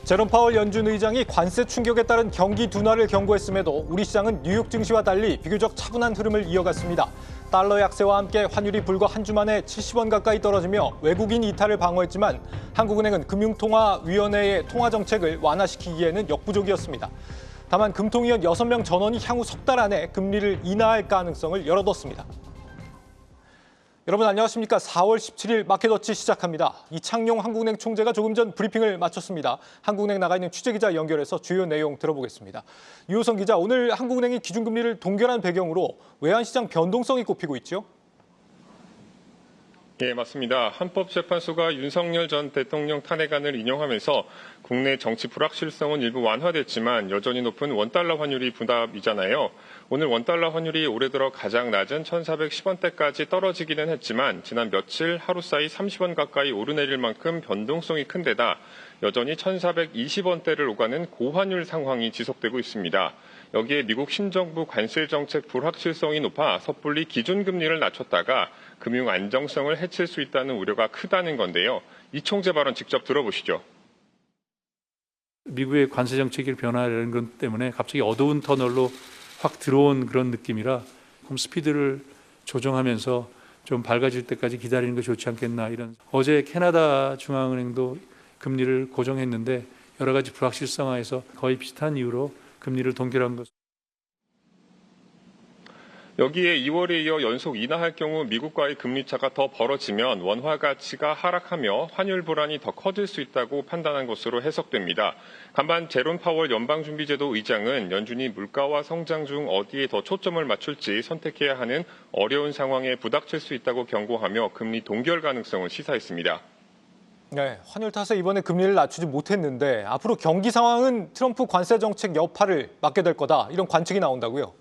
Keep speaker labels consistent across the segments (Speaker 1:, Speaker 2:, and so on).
Speaker 1: 제롬 파월 연준 의장이 관세 충격에 따른 경기 둔화를 경고했음에도 우리 시장은 뉴욕 증시와 달리 비교적 차분한 흐름을 이어갔습니다. 달러 약세와 함께 환율이 불과 한 주 만에 70원 가까이 떨어지며 외국인 이탈을 방어했지만 한국은행은 금융통화위원회의 통화정책을 완화시키기에는 역부족이었습니다. 다만 금통위원 6명 전원이 향후 석 달 안에 금리를 인하할 가능성을 열어뒀습니다. 여러분 안녕하십니까. 4월 17일 마켓워치 시작합니다. 이창용 한국은행 총재가 조금 전 브리핑을 마쳤습니다. 한국은행 나가 있는 취재기자 연결해서 주요 내용 들어보겠습니다. 유호성 기자, 오늘 한국은행이 기준금리를 동결한 배경으로 외환시장 변동성이 꼽히고 있죠?
Speaker 2: 예, 맞습니다. 헌법재판소가 윤석열 전 대통령 탄핵안을 인용하면서 국내 정치 불확실성은 일부 완화됐지만 여전히 높은 원달러 환율이 부담이잖아요. 오늘 원달러 환율이 올해 들어 가장 낮은 1,410원대까지 떨어지기는 했지만 지난 며칠 하루 사이 30원 가까이 오르내릴 만큼 변동성이 큰 데다 여전히 1,420원대를 오가는 고환율 상황이 지속되고 있습니다. 여기에 미국 신정부 관세 정책 불확실성이 높아 섣불리 기준금리를 낮췄다가 금융 안정성을 해칠 수 있다는 우려가 크다는 건데요. 이 총재 발언 직접 들어보시죠.
Speaker 3: 미국의 관세 정책이 변화하는 것 때문에 갑자기 어두운 터널로 확 들어온 그런 느낌이라 그럼 스피드를 조정하면서 좀 밝아질 때까지 기다리는 게 좋지 않겠나 이런. 어제 캐나다 중앙은행도 금리를 고정했는데 여러 가지 불확실성하에서 거의 비슷한 이유로 금리를 동결한 것.
Speaker 2: 여기에 2월에 이어 연속 인하할 경우 미국과의 금리 차가 더 벌어지면 원화 가치가 하락하며 환율 불안이 더 커질 수 있다고 판단한 것으로 해석됩니다. 간반 제롬 파월 연방준비제도 의장은 연준이 물가와 성장 중 어디에 더 초점을 맞출지 선택해야 하는 어려운 상황에 부닥칠 수 있다고 경고하며 금리 동결 가능성을 시사했습니다.
Speaker 1: 네, 환율 탓에 이번에 금리를 낮추지 못했는데 앞으로 경기 상황은 트럼프 관세 정책 여파를 맡게 될 거다, 이런 관측이 나온다고요?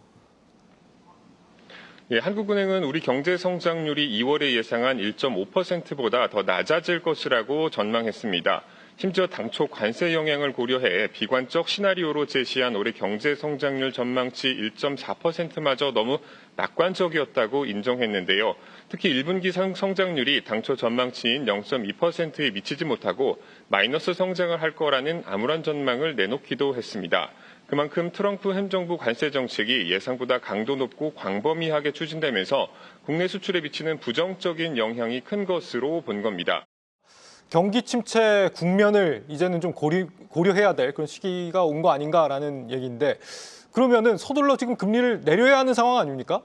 Speaker 2: 예, 한국은행은 우리 경제 성장률이 2월에 예상한 1.5%보다 더 낮아질 것이라고 전망했습니다. 심지어 당초 관세 영향을 고려해 비관적 시나리오로 제시한 올해 경제 성장률 전망치 1.4%마저 너무 낙관적이었다고 인정했는데요. 특히 1분기 성장률이 당초 전망치인 0.2%에 미치지 못하고 마이너스 성장을 할 거라는 암울한 전망을 내놓기도 했습니다. 그만큼 트럼프 행정부 관세 정책이 예상보다 강도 높고 광범위하게 추진되면서 국내 수출에 미치는 부정적인 영향이 큰 것으로 본 겁니다.
Speaker 1: 경기 침체 국면을 이제는 좀 고려해야 될 그런 시기가 온 거 아닌가라는 얘기인데, 그러면은 서둘러 지금 금리를 내려야 하는 상황 아닙니까?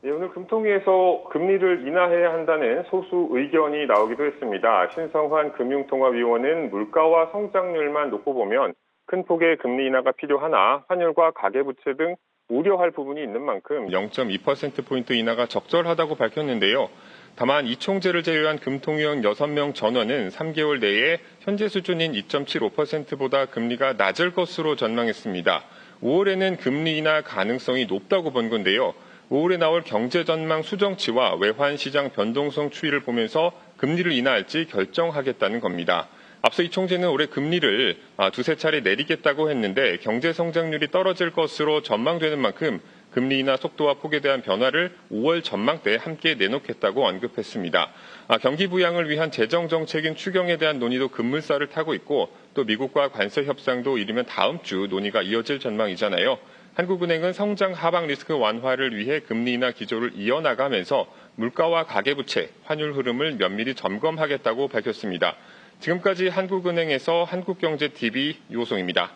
Speaker 4: 네, 오늘 금통위에서 금리를 인하해야 한다는 소수 의견이 나오기도 했습니다. 신성환 금융통화위원은 물가와 성장률만 놓고 보면 큰 폭의 금리 인하가 필요하나 환율과 가계부채 등 우려할 부분이 있는 만큼
Speaker 2: 0.2%포인트 인하가 적절하다고 밝혔는데요. 다만 이 총재를 제외한 금통위원 6명 전원은 3개월 내에 현재 수준인 2.75%보다 금리가 낮을 것으로 전망했습니다. 5월에는 금리 인하 가능성이 높다고 본 건데요. 5월에 나올 경제 전망 수정치와 외환 시장 변동성 추이를 보면서 금리를 인하할지 결정하겠다는 겁니다. 앞서 이 총재는 올해 금리를 두세 차례 내리겠다고 했는데 경제 성장률이 떨어질 것으로 전망되는 만큼 금리 인하 속도와 폭에 대한 변화를 5월 전망 때 함께 내놓겠다고 언급했습니다. 경기 부양을 위한 재정 정책인 추경에 대한 논의도 급물살을 타고 있고 또 미국과 관세 협상도 이르면 다음 주 논의가 이어질 전망이잖아요. 한국은행은 성장 하방 리스크 완화를 위해 금리 인하 기조를 이어나가면서 물가와 가계부채, 환율 흐름을 면밀히 점검하겠다고 밝혔습니다. 지금까지 한국은행에서 한국경제TV 유호성입니다.